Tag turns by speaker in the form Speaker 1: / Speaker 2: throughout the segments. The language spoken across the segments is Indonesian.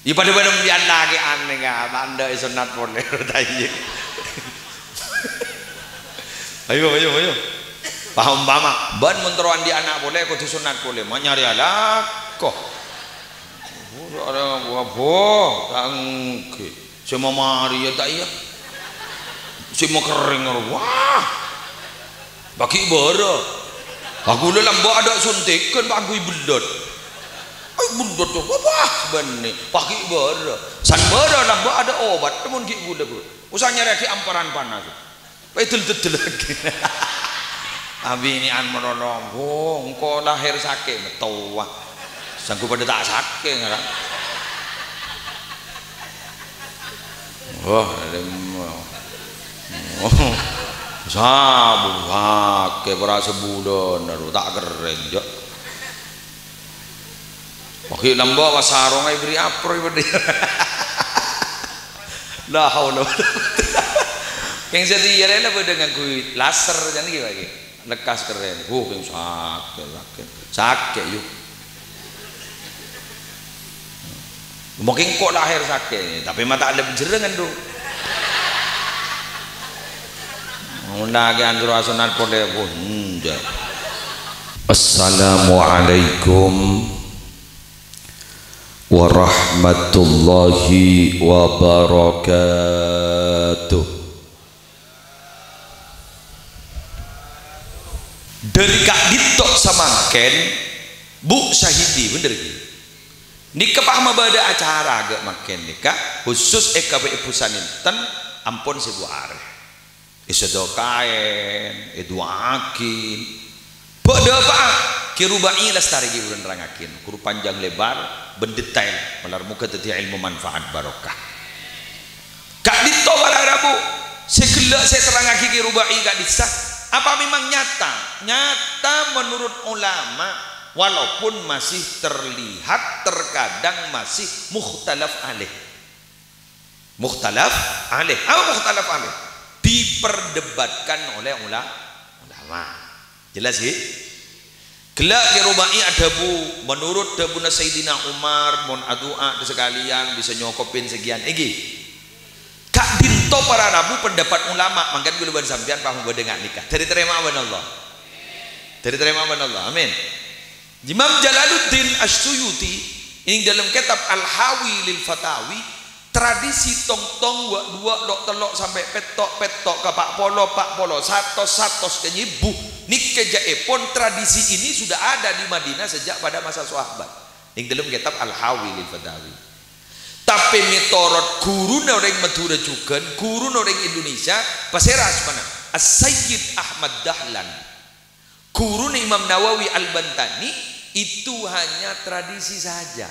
Speaker 1: Ya pada mbian lagi aneh nggak anda sunat boleh tanya. Ayo. Paham mama. Ban menteruan di anak boleh, kau sunat boleh. Nyari alat kok. Orang buah tangke. Semua mari ya tak iya. Semua kering wah. Bagi bara. Aku lelam bawa ada suntikan bagi bedot. Ay bedot tu wah benih. Bagi bara. San bara lah bawa ada obat. Temun ki gula gula. Usahanya lagi amparan panas. Betul lagi. Abi ini an menolong. Oh, engkau lahir sakit betul. Sanggup pada tak sakit ngarang. Sabu pakai beras sebulan lalu tak keren je. Pakai lambak wasarong ay beri apro ibadi. Lah haula. Yang sedia rela dengan kui laser jangan gitu lagi. Lekas keren. Yang sakit yuk. Mungkin kok lahir sakit, tapi mata ada penjerengan dong. Lagi anjur asunat boleh pun. Assalamualaikum warahmatullahi wabarakatuh. Dari Kak Dito Samangken, Bu Syahidi bener gitu. Nikah paham pada acara agak makin nikah khusus EKBI Pusat Inten ampun sebuah areh isedokain eduakin pada apa kirubai lestari giburan rangakin kuru panjang lebar bendetail melar muka teti ilmu manfaat barokah Kak Dito bararabu segelak saya terangaki kirubai Kak Disa apa memang nyata menurut ulama walaupun masih terlihat terkadang masih mukhtalaf alaih. Mukhtalaf alaih. Apa mukhtalaf alaih? Diperdebatkan oleh ulama. Jelas sih? Gelak dirubai ada bu menurut Dabuna Sayyidina Umar mon adua sekalian bisa nyokopin sekian egi. Kak Dinto para rabu pendapat ulama mangkan gue lebar sampean paham dengan nikah. Dari terima aman Allah. Dari terima aman Allah. Amin. Imam Jalaluddin As-Suyuti ini dalam kitab Al-Hawi lil Fatawi tradisi tong-tong dua dok telok sampai petok ke pak polo satos kenyibu nikah jaepon tradisi ini sudah ada di Madinah sejak pada masa sahabat ini dalam kitab Al-Hawi lil Fatawi tapi mitorot guru orang Madura juga guru orang Indonesia paseras mana As-Sayyid Ahmad Dahlan guru Imam Nawawi Al-Bantani itu hanya tradisi saja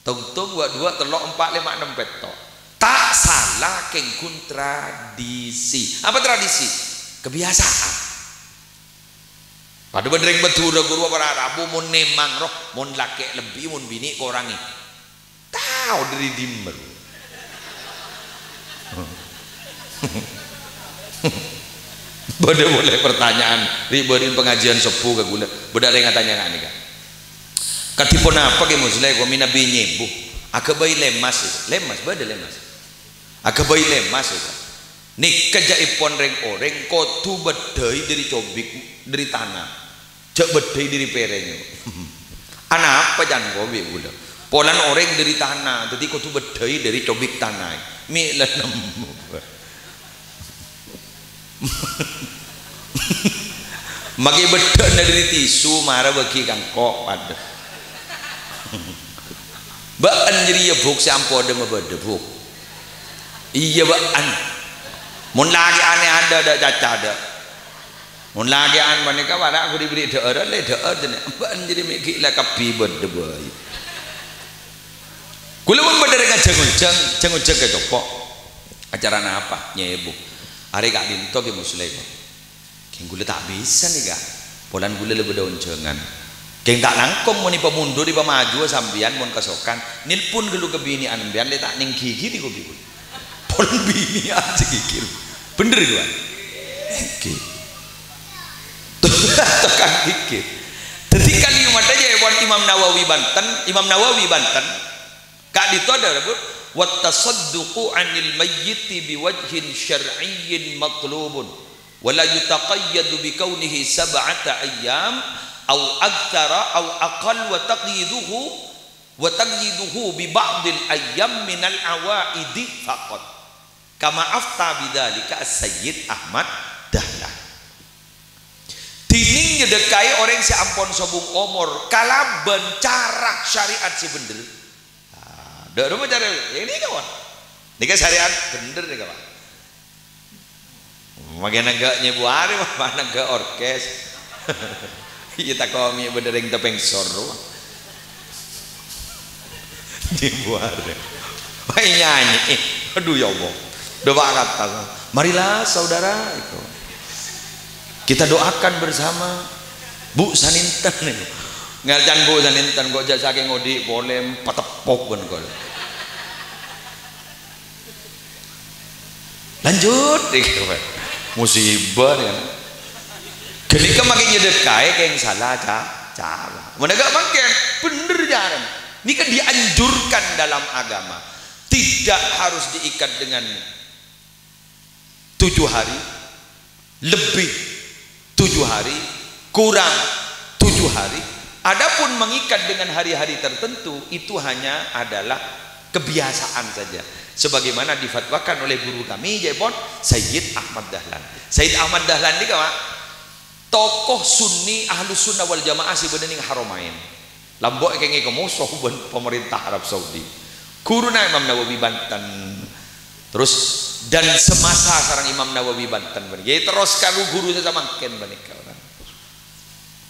Speaker 1: tong-tong dua telok 4 5 6 petok tak salah kengkun tradisi apa tradisi kebiasaan pada benereng betul guru para Arabu mun nemang roh mun laki lebih mun bini korangi tahu dari dimmer boleh pertanyaan ribuin pengajian sepuh ke gula beda yang tanya nggak nih kan katipun apa ke muslim kau mina binyi bu akabai lemas beda lemas akabai lemas nik kejaipon orang kotu bedai dari cobik dari tanah cek bedai dari perenya anak apa jangan kau gula polan orang dari tanah jadi kotu bedai dari cobik tanah milan maki bedak dari tisu marah bagi kangkok pada baan jadi ya buk sampo ada mabada buk iya baan mun lagi aneh ada caca ada mun lagi an mereka pada aku diberi daerah le daerah jenis baan jadi mikir lah kapi bada bayi kulo pun bada dengan jangun ke copok acara apa nyebu hari Kak Dinto ke muslim keng gula tak bisa nih kak polan gula lebih daun jangan keng tak nangkong mau nipa mundur nipa maju sambian mau kesokan nilpun gelu kebini anbian le tak ning gigi di kopi polan bini aja gigi bener gua gigi tekan gigi jadi kalimat aja Imam Nawawi Banten Kak dito ada bu wa tasadduqu 'anil mayyiti biwajhin syar'iyyin matlubun wa la yutaqayyadu bi kaunihi sab'ata ayyam aw aktsara aw aqall wa taqyiduhu bi ba'dil ayyam minal awaidi faqat kama afta bidzalika as-sayyid Ahmad Dahlan. Dining nyedekai orang si ampon sobung omor kalaban cara syariat si bener. Dak rumah cara ini kawan. Nika syariat bener nih kawan. Makin agak nyebuari mana agak orkes. Kita kami bener yang tepeng soro. Nyebuari. Wah nyanyi. Aduh ya Allah. Doa kata. Marilah saudara itu. Kita doakan bersama. Bu saninten itu. Ngalcan bu saninten kok jasa saking ngodi boleh patepok ben kok. Lanjut gitu Pak. Musibah kan. Ketika makin nyedekai kayak salah cara. Menegak makin bener jalan. Ini kan dianjurkan dalam agama. Tidak harus diikat dengan 7 hari, lebih 7 hari, kurang 7 hari. Adapun mengikat dengan hari-hari tertentu itu hanya adalah kebiasaan saja. Sebagaimana difatwakan oleh guru kami Jepon Sayyid Ahmad Dahlan. Sayyid Ahmad Dahlan ini kawan tokoh Sunni Ahlus Sunnah wal Jamaah si bening Haramain. Lambok kenging kemusuh pemerintah Arab Saudi. Guruna Imam Nawawi Banten. Terus dan semasa sarang Imam Nawawi Banten bergi terus kalu guru saya makin banika orang.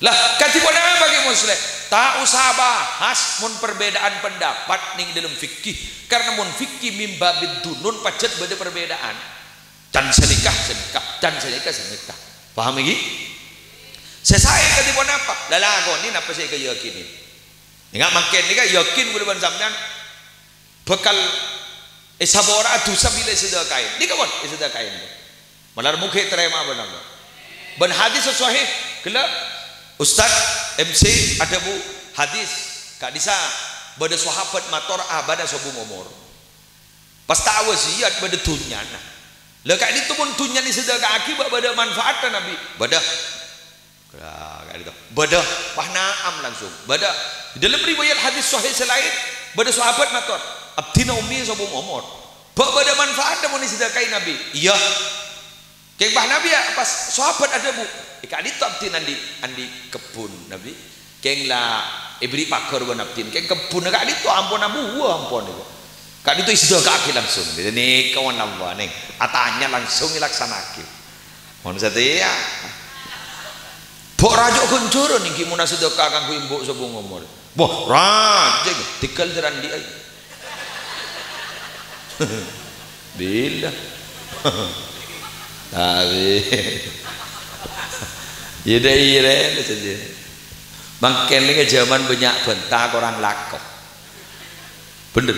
Speaker 1: Lah katipun apa bagi muslim? Tak usah bahas mun perbedaan pendapat ning dalam fikih karena mun fikih mimba bidunun pacet beda perbedaan. Dan senikah, dan senikah. Paham lagi? Saya katipun apa? Lalagon ini apa saya kayakini? Ingat makin ni kan yakin boleh sampean bekal sabora dosa bila sudah kain. Ni kawan, sudah kain. Malar mukhe terima benar. Ben hadis sahih kelak Ustaz MC ada bu hadis kak disa bada sahabat mator bada sobung umur. Pas tak wasiat bada tunyan. Lah kak itu pun tunyan ni sudah kaki bada manfaat Nabi. Bada kak itu. Bada pahnaam langsung. Bada dalam riwayat hadis sahih selain bada sahabat mator abdina ummi sobung umur. Bada manfaat namun ni sudah kai Nabi. Iya. Kek bah Nabi ya pas sahabat ada bu. Ika di top tin andi kebun Nabi. Keng la ibri pakar ban abtin. Keng kebun kak di to ampun ampun itu. Kak di to isdo kaki langsung. Ini kawan nambah nih. Atanya langsung dilaksanakan. Mohon setia. Bok rajuk kuncur nih gimana sudah kakang ku imbuk sobung ngomol. Boh rajak tikal jaran di ay. Bila. Tapi ire saja. Makin ini zaman banyak bentak orang lakok. Bener.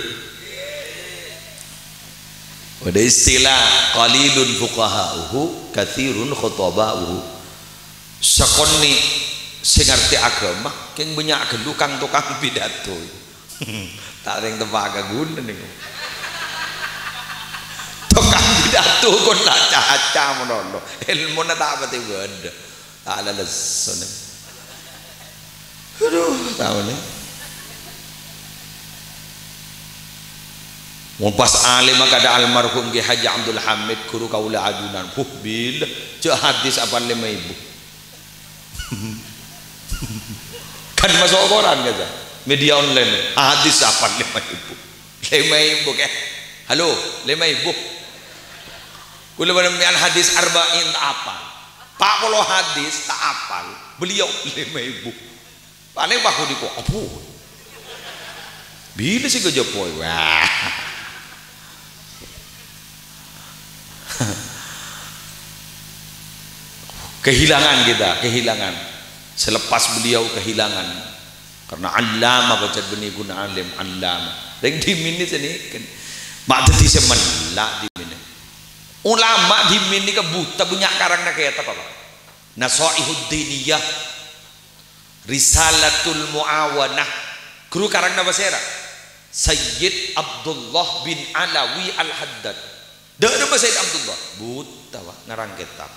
Speaker 1: Ada istilah qalilun fuqaha'uhu katsirun khutaba'uhu. Sakoni sing ngerti agama keng banyak gelukang tukang pidato. Tak ring tepaga guna niku. Tukang pidato kon tak caca mono. Ilmu na tak pati beda. Tak ada lesun. Aduh, tahu nih. Mun pas alim kada almarhum Ki Haji Abdul Hamid guru kaula adunan. Bil, cek hadis apa 5.000. Kan masuk koran kata. Media online. Hadis apa 5.000. 5.000 ke. Halo, 5.000. Kula menemukan hadis arba'in tak apa. 40 hadis tak apal. Beliau 5.000. Paling baku di kok. Apa? Bila sih kejopoy. Wah. Kehilangan kita, kehilangan. Selepas beliau kehilangan. Karena allama baca benih guna alim allama. Dan di minit ini kan mak tadi semenlak di minit. Ulama di minit ke buta punya karangna kayak apa Pak? Nasaihud diniyah, Risalatul Muawanah. Guru karangna bahasa Arab. Sayyid Abdullah bin Alawi Al-Haddad. Dak ada Sayyid Abdullah buta wah ngarang kitab.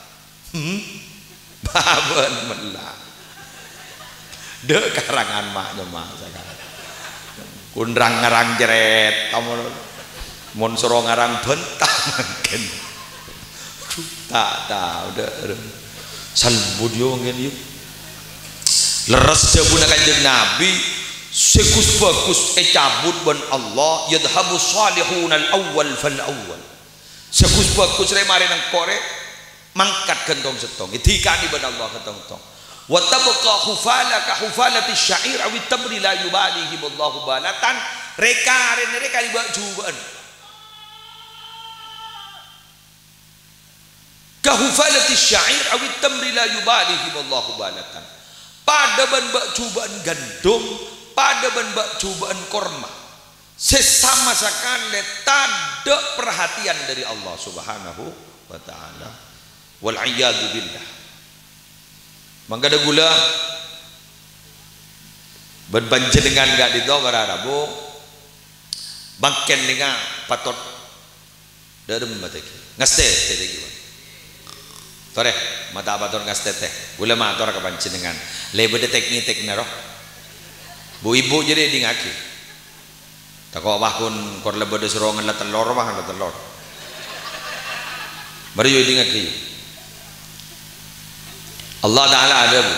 Speaker 1: Baban melah. Dak karangan mak mak sekarang. Kundrang ngarang jeret kamu mun suruh ngarang bentang mungkin. Tak udah salbudio ngene yuk. Leres jabuna Kanjeng Nabi sekus bagus cabut ban Allah yadhabu salihun al-awwal fal awwal. Sekus bagus re mari nang korek mangkat gentong setong dikani ban Allah gentong tong. Wa tabqa hufalaka hufalati syair awi tamri la yubalihi wallahu balatan reka liba jubaan. Ka hufalati syair awi tamri la yubalihi wallahu balatan. Pada ban bak cubaan gandum, pada ban bak cubaan korma, sesama sekali tak ada perhatian dari Allah Subhanahu wa Ta'ala. Wal iyadu billah. Mangga ada gula berbanjir dengan gak di doa Arabu, bangken dengan patot dalam mata ngaste tadi gimana? Tore mata bator ngaste teh, gula mator kebanjir dengan lebih teknik naro. Bu ibu jadi di ngaki. Tak kau bahkan kor lebih de serongan la telur mah la telur. Baru yo di ngaki. Allah Ta'ala ada bu.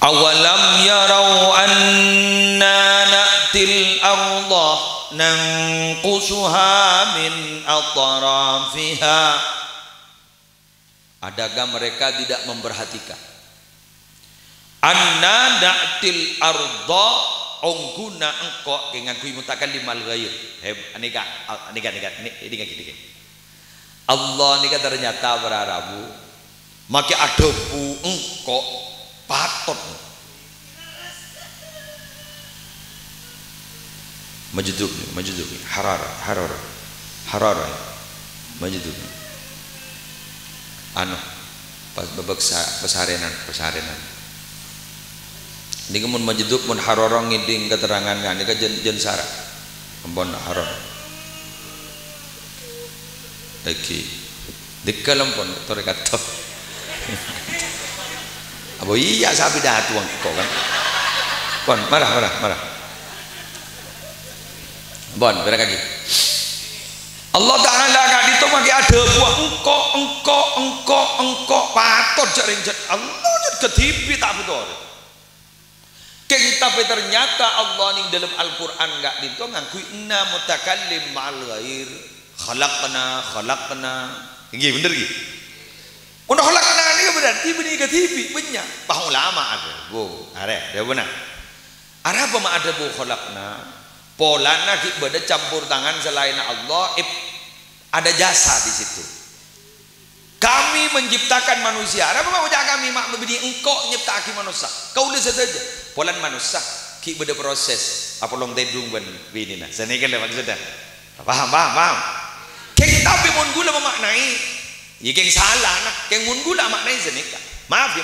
Speaker 1: Awalam yarau anna na'til arda nanqusuha min atrafiha. Adakah mereka tidak memperhatikan anna na'til arda ongguna engkau dengan kui mutakallim al ghair. Anika Allah nika ternyata berarabu maka ada bu engkau patot majiduk harara majiduk anu pas babak pesarenan ini kemun majiduk mun harara ngiding keterangan kan ini jen sara ampun harara lagi dikalam pun torekat Abo iya sabi dah tuang kau kan, bon marah. Bon berkaki. Allah Ta'ala gak itu maki ada buah engkau patut jarinjat Allah jad ketipi tak betul. Keng tapi ternyata Allah ning dalam Al-Quran gak itu ngakui inna mutakallim ma'al ghair khalaqna ini bener gitu. Untuk khalaqna ini berarti benih ketipi banyak. Bah ulama ada bu ada benar. Ada apa ada bu khalaqna polana kita campur tangan selain Allah ada jasa di situ. Kami menciptakan manusia. Ada apa ucap kami mak begini engkau nyiptaki manusia. Kau lihat saja polan manusia kita beda proses apa long tedung ben bini nah. Saya kan lewat sudah. Paham. Keng tapi mun gula memaknai ya keng salah nak keng mun gula maknai senika maaf ya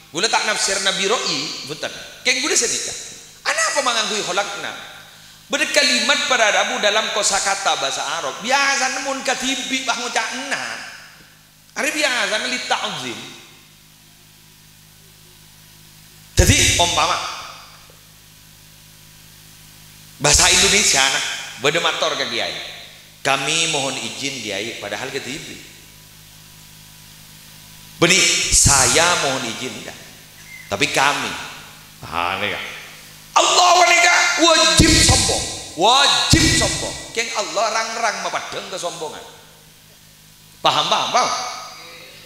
Speaker 1: gula tak nafsir nabi ro'i betul keng gula senika ana apa mangangkui kholakna beda kalimat pada Arabu dalam kosakata bahasa Arab biasa namun katibi bah ngucapna ada biasa li ta'zim jadi umpama bahasa Indonesia nak beda mator ke kiai kami mohon izin kiai padahal katibi benih saya mohon izin enggak tapi kami Allah wanita wajib sombong keng Allah rang mapadeng kesombongan paham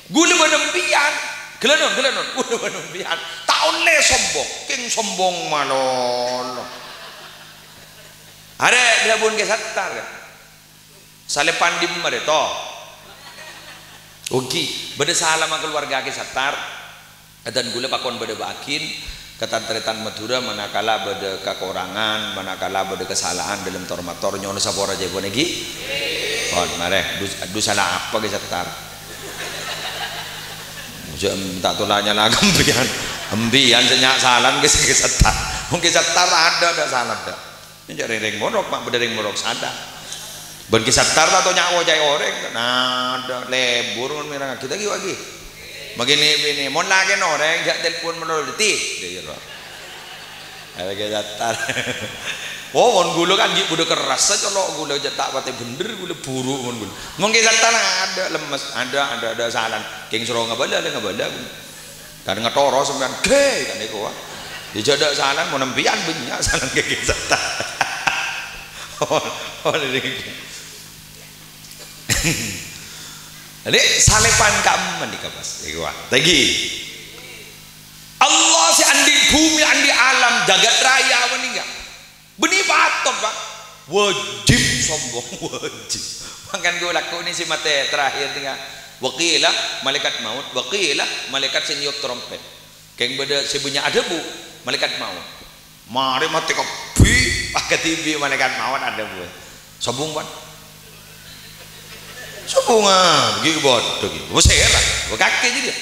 Speaker 1: gula menempian gelenon gula menempian tak oleh sombong keng sombong malolo ada dia pun kesatar salepan dim mereto Ugi, beda salah sama keluarga ke satar, dan gula pakon beda bakin, ketanteretan Madura manakala beda kekurangan, manakala beda kesalahan dalam tormator nyono sapora jebo negi, kon mare, du salah apa ke satar, tak tolanya lah embian senyak salan ke satar, Mungkin satar ada salah dah. Ini ring morok mak berdering morok sadar. Ben ki satar atau nyawa cai oreng. Nah ada lebur merang kita lagi. Begini mon lagi oreng jak telepon menolak detik. Dia kira. Ada ke satar. Oh mon gula kan gitu udah keras saja lo gula tak pate bener gula buruk mon gula. Mungkin satar ada lemes ada salan. King suruh ngabala dan ngetoro sembilan ke kan itu dijadak salan mau nempian banyak salan ke satar. Jadi salepan kamu menikah pas lagi Allah si andi bumi andi alam jagat raya meninggal benih patut pak wajib sombong wajib makan gue laku ini si mate terakhir tinggal wakilah malaikat maut wakilah malaikat seniup trompet keng beda sebunya ada bu malaikat maut mari mati kopi pakai TV malaikat maut ada bu sombong ban sombong gitu bodoh gitu bu serak bu kaki jadi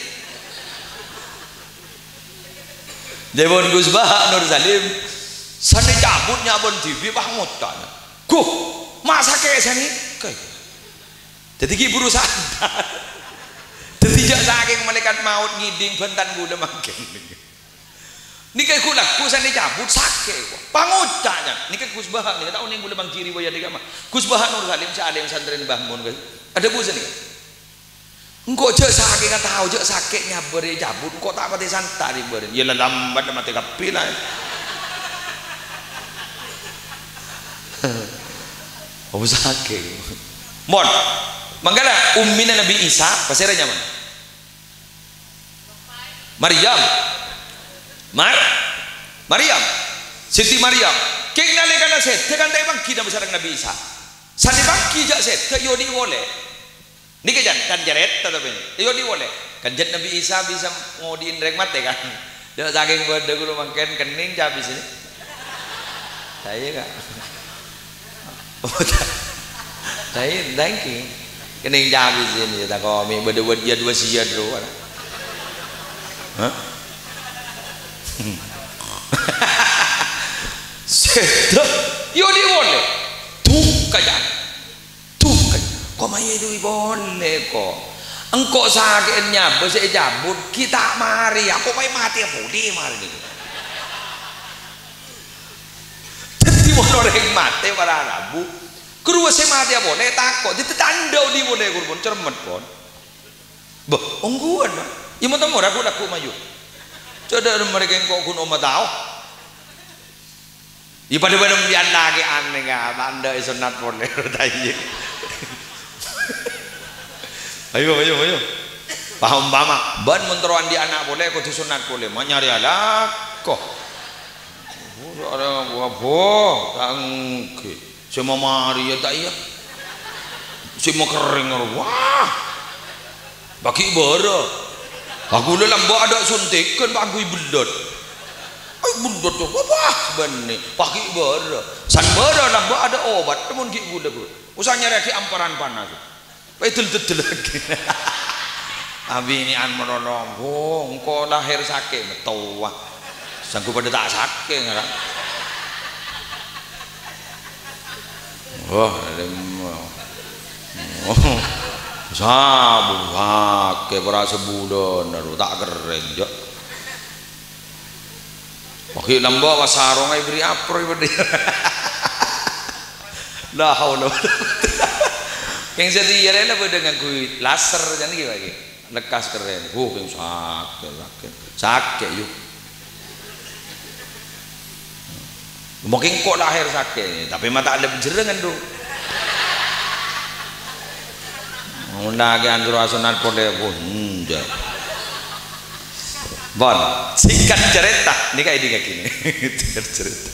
Speaker 1: Debon Gus Bah Nur Salim sana cabutnya bon TV bangun tanya kuh masa kayak sini kayak jadi ki berusaha jadi saking malaikat maut ngiding bentan gula makin ini kayak kulak ku sana cabut sakit bangun tanya ini kayak Gus Bah nih tahu nih gula bang kiri boya di kamar Gus Bah Nur Salim saya ada yang santren bangun ada bu sini engkau jek sakit nggak tahu jek sakitnya beri cabut kok tak pati santari beri ya lambat mati kapilah oh sakit mon manggala ummina Nabi Isa pasirnya mana Maryam Siti Maryam keng nalekana set tekan tebang kita besar Nabi Isa sani bangki jak set yodi boleh ini kan jaret tapi yodi boleh kan jet Nabi Isa bisa ngodiin rek mate kan dia saking berde guru makan kening habis ini saya enggak saya dangking kening habis ini tak kami berde dia dua sia dulu hah sedap yodi boleh tuh kajan kok maya itu boleh kok engkau sakitnya bisa cabut kita mari aku mau mati apa di mari itu jadi mau orang mati para Rabu kedua saya mati apa boleh takut itu tanda di boleh kurban cermet pun bah ongguan mah ya mau tahu aku laku maju coba mereka yang kok kun oma tahu ya pada biar lagi aneh nggak tanda sunat boleh tanya ayo paham ban menteruan di anak boleh kau disunat boleh nyari alat kok ada apa tangke semua mari ya tak iya semua kering wah bagi bara aku dalam bawa ada suntikan bagi bedot bedot tuh wah benih bagi bara san bara lah bawa ada obat temun ki gula usahanya reki amparan panas itu lagi abi ini an menolong engkau lahir sakit betul wah sanggup pada tak sakit nggak wah sabu pakai berasa bulan lalu tak keren jok pakai lambak wasarong ay beri apro ibadi lah haula yang setia rela dengan kui laser jadi lagi lekas keren yang sakit yuk mungkin kok lahir sakit tapi mata ada penjerengan dong lagi anjur asunat pole bon singkat cerita ini kayak gini cerita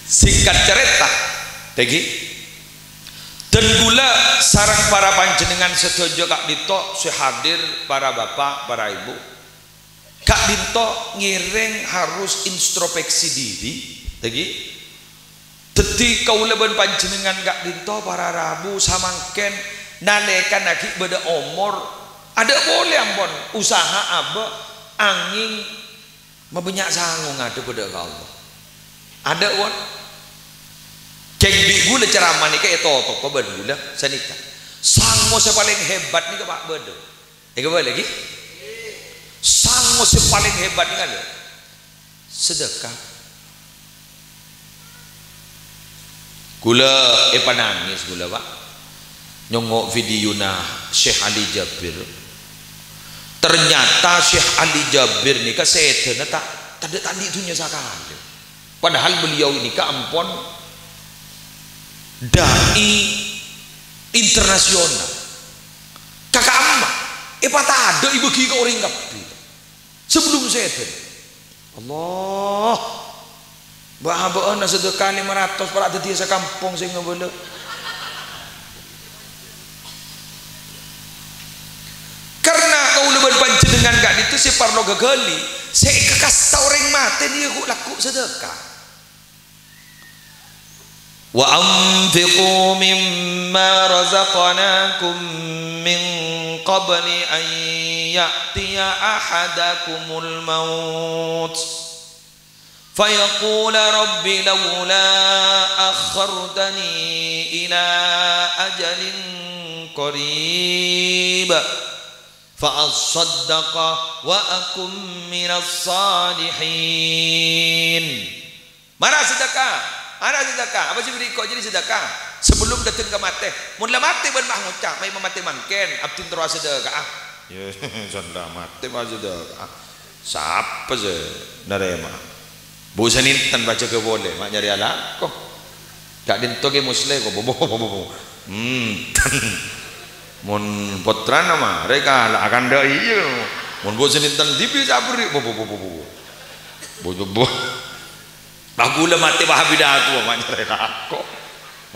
Speaker 1: singkat cerita Tegi dan gula sarang para panjenengan setuju Kak Dito sehadir para bapak para ibu Kak Dito ngiring harus introspeksi diri Tegi teti kaulaban panjenengan Kak Dito para Rabu samangken nalekan lagi beda umur ada boleh ampun usaha apa angin Mabanyak sangu ngadu pada Allah. Ada wan. Ceng bi gula ceramah ni kayak totok kau berdua sanika. Sangu paling hebat ni ke Pak Bedo. Kembali lagi. Sangu paling hebat ni kan sedekah. Gula nangis gula Pak. Nyongok video nah Syekh Ali Jabir. Ternyata Syekh Ali Jabir ni kan setan tak ada tadi itunya sekali. Padahal beliau ini kan ampun dai internasional. Kakak amma, tak ada ibu kiki orang kapi. Sebelum setan. Allah. Bahan na sedekah 500 para tadi sa kampung sing ngabala. Karena kau leban panjenengan gak itu si parlo gagali, saya kekas orang mati dia kok laku sedekah. Wa anfiqu mimma razaqnakum min qabli an ya'tiya ahadakumul maut fayaqul rabbi lawla akhartani ila ajalin qarib fa'asaddaqa wa akum minas salihin. Mana sedekah? Apa sih berikut jadi sedekah? Sebelum datang ke mati. Mula mati ban bah ngucap, mai mati mangken, abdin terus sedekah. Ya, sudah mati bah sedekah. Siapa je narema? Bu senintan baca ke boleh, mak nyari anak kok. Tak dinto ke muslim kok bobo. Mun putra nama mereka akan dah iya. Mun bu senintan dipi sabri bobo. Aku lah mati bahabidah tu mak nyari anak kok.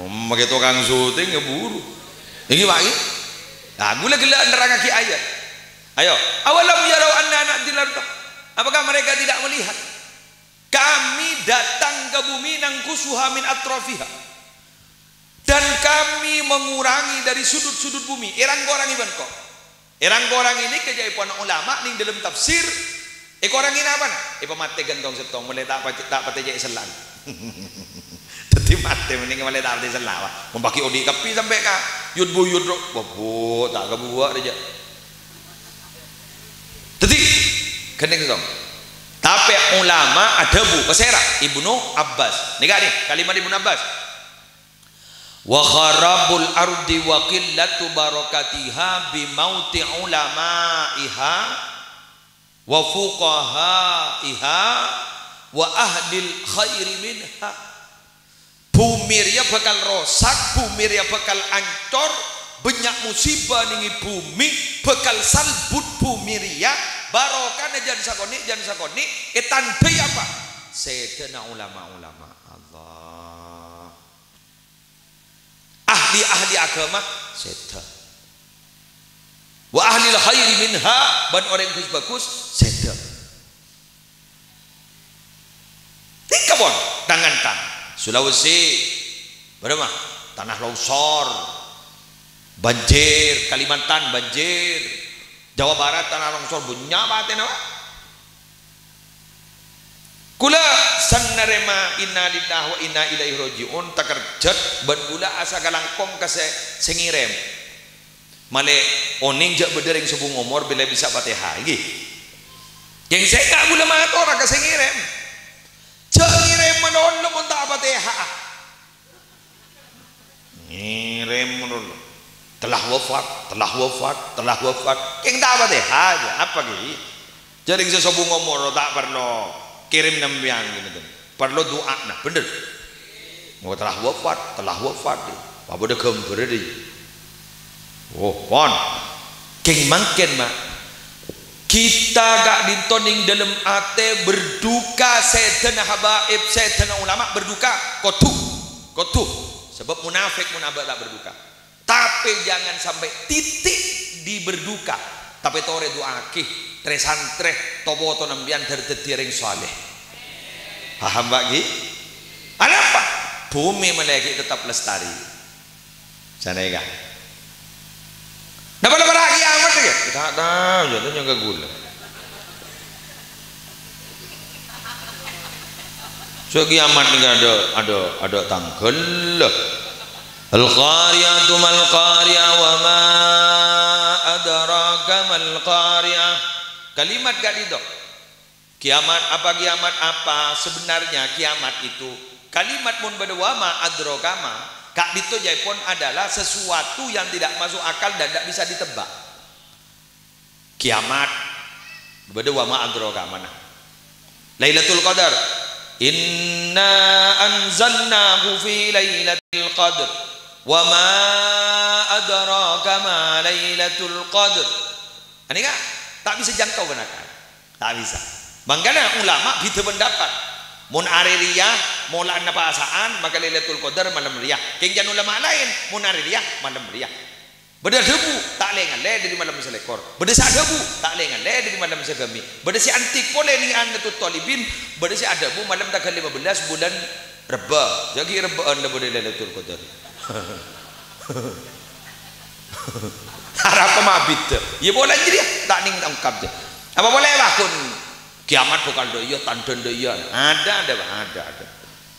Speaker 1: Makai tukang syuting ngeburu. Ini bagi. Aku lah gelak nerangkan ayat. Ayo, awalam yarau anna na'til ardh. Apakah mereka tidak melihat? Kami datang ke bumi nangkusuha min atrafiha. Dan kami mengurangi dari sudut-sudut bumi. Erang-gorang iban kok. Erang-gorang ini kejaipan ulama ning dalam tafsir. Orang ini apa nak? Pemate gantong setong mulai tak pati jai selang. Tadi mate mending mulai tak pati selang. Membaki odi kapi sampai ka yud buyud bobo tak kebuat aja. Tadi kena ketong. Tapi ulama ada bu pesera Ibnu Abbas. Nih nih kalimat Ibnu Abbas. Wa kharabul ardi wa qillatu barakatiha bi mauti ulamaiha wa fuqahaiha wa ahlil khairi minha. Bumi dia bakal rosak, bumi dia bakal ancor, banyak musibah ning bumi bakal salbut bumi dia. Barokahnya jangan sakoni tandai apa? Sedena ulama-ulama Allah. Ahli agama seda. Wa ahlil khairi minha ban orang yang bagus seda. Tikabon tangan Sulawesi berapa? Tanah longsor, banjir, Kalimantan banjir, Jawa Barat tanah longsor bunya batin apa? Kula sanarema inna lillahi wa inna ilaihi rajiun takerjat ban kula asa galangkong kase sengirem. Male oning jak bedereng sebung umur bila bisa Fatihah nggih. Yang saya gak gula mato ora kase ngirem. Jak ngirem menolong pun tak Fatihah. Ngirem menolong. Telah wafat. Yang tak Fatihah aja apa ki? Jaring sesebung umur tak perlu kirim nembiang gitu. Perlu doa nah bener. Mau telah wafat. Apa dah gambar dia. Oh, pon. King mangken mak. Kita gak ditoning dalam ate berduka sedana habaib, sedana ulama berduka kotuh. Sebab munafik tak berduka. Tapi jangan sampai titik di berduka. Tapi tore doa akih, tre santre, tobo to nambian tertetiring saleh. Paham bagi? Ada apa? Bumi meleki tetap lestari. Sana ya. Dapat lagi amat ya? Tak tahu, jatuhnya gak gula. So kiamat ni ada tanggal. Al-qariyatu mal qariyah wa ma adraka mal qariyah. Kalimat gak itu. Kiamat apa sebenarnya kiamat itu. Kalimat mun berdua ma adraka ma kak dito pun adalah sesuatu yang tidak masuk akal dan tidak bisa ditebak. Kiamat berdua ma adraka mana? Lailatul Qadar. Inna anzalnahu fi lailatul qadr wa ma adraka ma lailatul qadr. Ini kan tak bisa jangkau benar, tak bisa. Makanya ulama beda pendapat. Mun aririah mola napasaan maka lailatul qadar malam meriah. Kengjan ulama lain mun aririah malam meriah. Beda debu tak lengan le dari malam selekor. Beda sak debu tak lengan le dari malam segami. Beda si antik pole ni anatut talibin. Beda si adabu malam tanggal 15 bulan Reba. Jadi rebaan le beda lailatul qadar. Harap mabit. Ya boleh jadi tak ning tangkap je. Apa boleh bakun kiamat bukan doya tandan doya. Ada.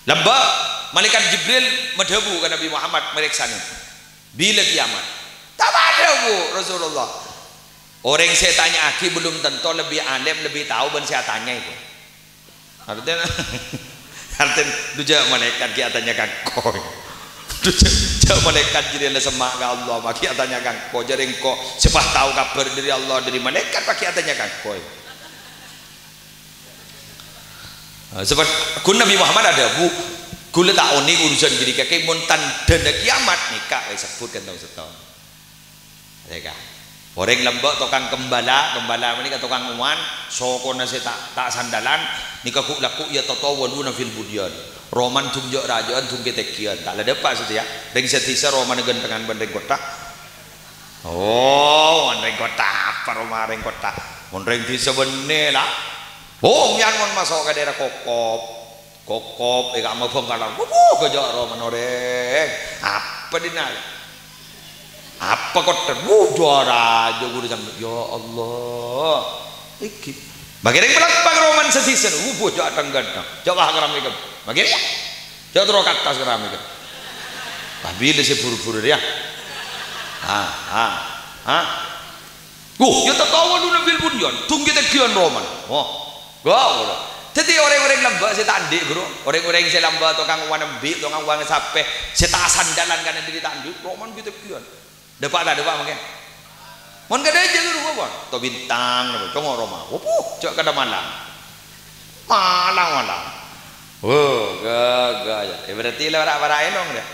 Speaker 1: Lembah malaikat Jibril madhabu ke Nabi Muhammad mereksani. Bila kiamat? Tak ada bu Rasulullah. Orang saya tanya aki belum tentu lebih alim lebih tahu dan saya tanya itu. Artinya dujak malaikat kia tanya kangkoi. Dujak malaikat jadi le semak ke Allah maki tanya kangkoi. Jadi engkau sepah tahu kabar dari Allah dari malaikat maki tanya kangkoi. Sebab kun Nabi Muhammad ada bu. Kula tak oni urusan jadi kakek montan dana kiamat nikah sebutkan tahu setahun. Mereka orang lembak tukang gembala ini ke tukang uman soko nasi tak sandalan nikah kuk laku ya toto waluna fil budyan roman tunjuk rajaan tungke tekian tak ada apa saja ring setisa roman gentengan bandeng kota oh bandeng kota apa roman ring kota mondeng tisa bener lah oh yang mon masuk ke daerah kokop eka mau pengkalan kejak roman oreng apa dinal apa kotor juara jogur sampai ya Allah iki bagaimana pelak roman setisen bocah tanggan coba keram ikut bagaimana coba terus kata keram ikut tapi dia buru-buru dia ya tak tahu dulu nabil bunyon tunggu tekian roman gak jadi orang-orang lembak saya tandik bro orang-orang saya lembak tukang uang nembik tukang uang sampai saya tak sandalan karena diri tandik roman gitu tekian dapat mungkin mon kada aja dulu apa to bintang congok Roma cok kada malang gaga ya berarti lah orang dong deh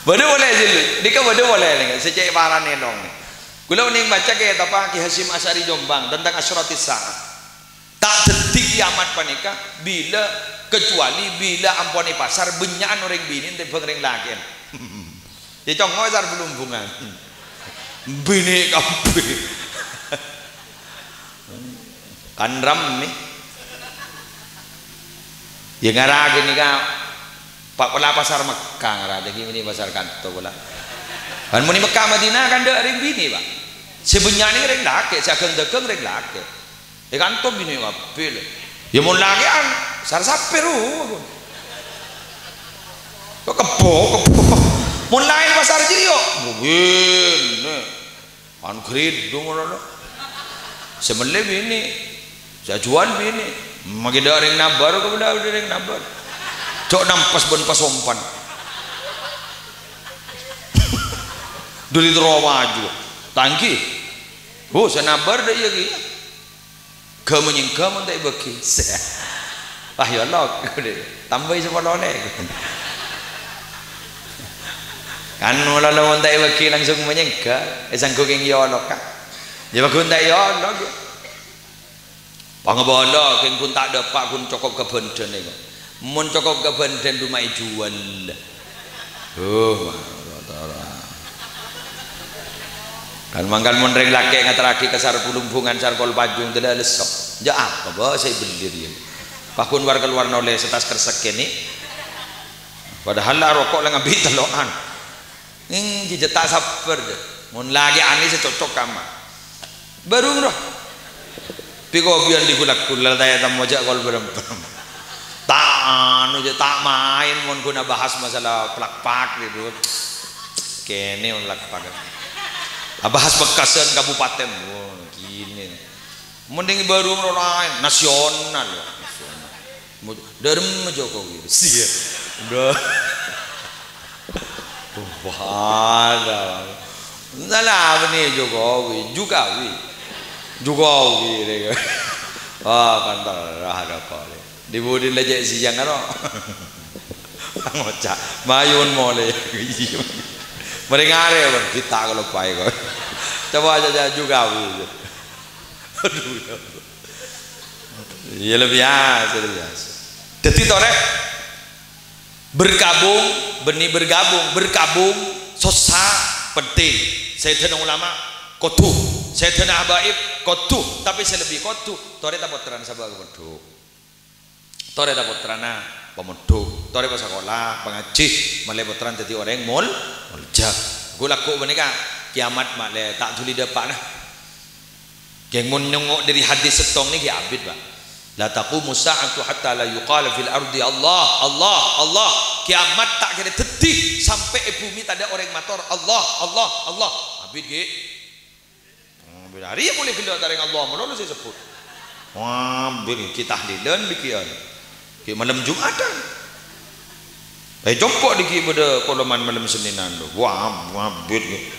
Speaker 1: bodoh boleh dulu dika bodoh boleh nih secek paran dong nih gula ning baca kayak apa Ki Hasyim Asy'ari Jombang tentang asyratis saat tak detik kiamat panika bila kecuali bila amponi pasar benyakan orang bini tapi pengering lagi ya congok sar belum bunga bini kabeh kan ram nih ya ngarah gini kan pak pola pasar Mekah ngarah jadi ini pasar kanto pola kan muni Mekah Madinah kan ada orang bini pak sebenyak ini orang laki seakan-akan orang laki ya kanto bini kabeh ya mau lagi an sar saper kok kebo mun lain pasar jiri yo begini an kredung ngono semele bini saya jual bini magi daring nabar kok daring nabar cok nampas ben pasompan duli maju tangki saya nabar dah iya ki kamu nyingkamu tak bagi wah ya Allah tambah sepuluh nih kan mula lawan tak bagi langsung menyingkap esang kuking ya Allah kak ya bagun tak ya Allah pangabala keng pun tak dapat pun cukup kebenden nih mun cukup kebenden rumah jual kan mangkan menreng laki ngataraki kesar pulumbungan sarkol pajung tidak lesok ya apa bawa saya beli dia pakun war keluar noleh setas kersek ini padahal lah rokok lah ngambil teloan ini jejeta saper mun lagi ani secocok kama baru roh Piko biar digulak kulal taya tam wajak kol berempem. Tak anu je tak main mon guna bahas masalah plak-pak gitu. Kene on plak-pak. Bahas bekasan kabupaten. Oh, gini. Mending baru lain nasional ya. Derem Jokowi. Sia. Udah. Wah. Salah nih Jokowi, Jokowi. Ah, kantor ada kali. Dibudi lejek siang karo. Ngocak, mayun mole. Meringare bang, kita kalau pai kok. Coba aja Jokowi. Aduh. Ya lebih biasa. Jadi torek bergabung sosa penting. Saya tenang ulama kotu, saya tenang habaib kotu, tapi saya lebih kotu. Tore tak potran sabak kotu, tore tak potrana pemodok, tore pas sekolah pengaji, malah potran jadi orang mol jak. Gue laku menika kiamat malah tak tuli dapat nah. Yang mun nyongok dari hadis setong ni kiabid pak. La taqumu sa'atu hatta la yuqala fil ardi Allah. Kiamat tak kira tetih sampai bumi tak ada orang mator Allah. Abid ge. Bila hari boleh keluar dari Allah menolong saya sebut. Wah, bil kita tahlilan bikian. Ki malam Jumatan. Jongkok diki pada koloman malam Seninan tu. Wah, bil ge.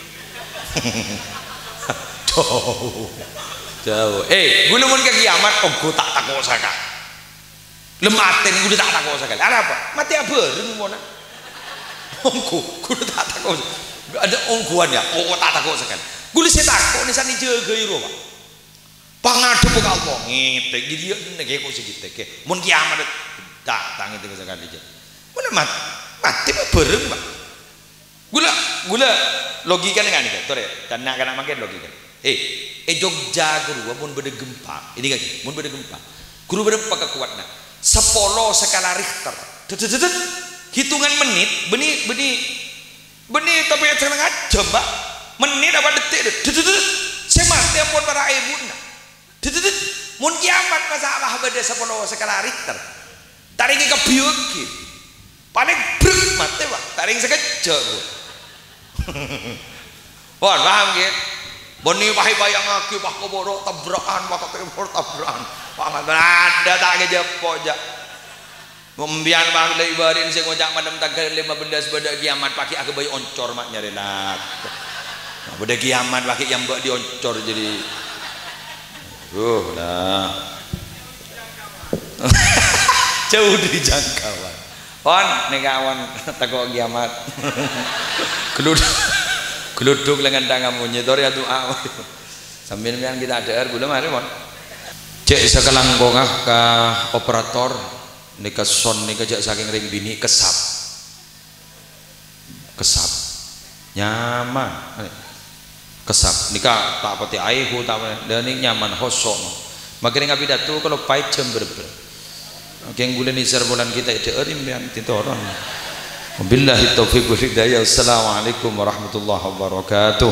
Speaker 1: Jauh. Gula mun ke kiamat aku tak takut sakal. Lematen gula tak takut sakal. Ada apa? Mati apa? Remona. Gula tak takut. Ada ongkuan ya. Tak takut sakal. Gula saya takut ni sani jaga iro pak. Pangadep ke Allah. Ngite dia nege kok segite ke. Mun kiamat tak tangi tengah sakal dia. Mana mati apa berem pak. Gula logika dengan ni tore. Dan nak makin logika. Jogja guru mun beda gempa ini kan mun beda gempa guru berapa kekuatna 10 skala Richter hitungan menit benih tapi setengah jam pak menit apa detik saya mati pun para ibuna mun kiamat masalah beda 10 skala Richter taring ke biyogi paling brek mati pak taring sekejap wah paham gitu. Boni pahi bayang aki pak koboro tabrakan pak koboro tabrakan pak ada tak kejepo jak membian bang dari barin saya ngojak madam tagar 15 beda kiamat pakai aku bayi oncor mak nyari nak beda kiamat pakai yang buat dioncor jadi lah jauh dari jangkauan nih kawan takut kiamat geluduk dengan tangan munyitor ya doa sambil yang kita ada belum ada mon cek sekelang gongah ke operator nika son nika jak saking ring bini kesap nyaman kesap nika tak pati aihu tak dan ini nyaman hosok makin ngapi datu kalau pahit jam berber yang bulan isar bulan kita itu yang tintoron. Wabillahi taufiq wal hidayah. Assalamualaikum warahmatullahi wabarakatuh.